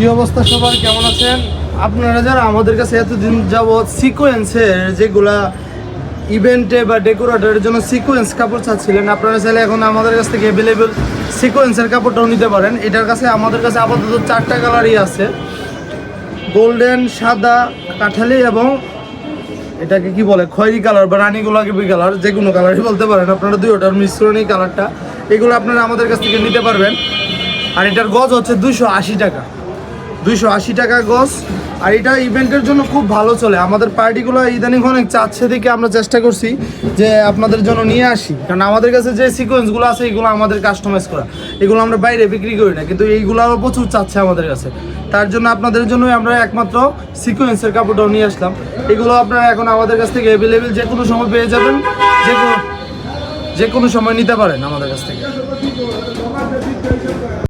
কি অবস্থা সবার, কেমন আছেন আপনারা? যারা আমাদের কাছে এতদিন যাবৎ সিকোয়েন্সের যেগুলা ইভেন্টে বা ডেকোরেটরের জন্য সিকোয়েন্স কাপড় চাচ্ছিলেন, আপনারা চাইলে এখন আমাদের কাছ থেকে অ্যাভেলেবেল সিকোয়েন্সের কাপড়টাও নিতে পারেন। এটার কাছে আমাদের কাছে আপাতত 4টা কালারই আছে, গোল্ডেন, সাদা, কাঠালি এবং এটাকে কি বলে খয়েরি কালার বা রানী গোলাপি কালার, যে কোনো কালারই বলতে পারেন আপনারা। দুইটার মিশ্রণই কালারটা, এগুলো আপনারা আমাদের কাছ থেকে নিতে পারবেন। আর এটার গজ হচ্ছে 280 টাকা, 280 টাকা গজ। আর এটা ইভেন্টের জন্য খুব ভালো চলে। আমাদের পার্টিগুলো ইদানিং অনেক চাচ্ছে দেখে আমরা চেষ্টা করছি যে আপনাদের জন্য নিয়ে আসি, কারণ আমাদের কাছে যে সিকোয়েন্সগুলো আছে এগুলো আমাদের কাস্টমাইজ করা, এগুলো আমরা বাইরে বিক্রি করি না, কিন্তু এইগুলোও প্রচুর চাচ্ছে আমাদের কাছে। তার জন্য আপনাদের জন্যই আমরা একমাত্র সিকোয়েন্সের কাপড়টাও নিয়ে আসলাম। এগুলো আপনারা এখন আমাদের কাছ থেকে অ্যাভেলেবেল যে কোনো সময় পেয়ে যাবেন, যে কোনো সময় নিতে পারেন আমাদের কাছ থেকে।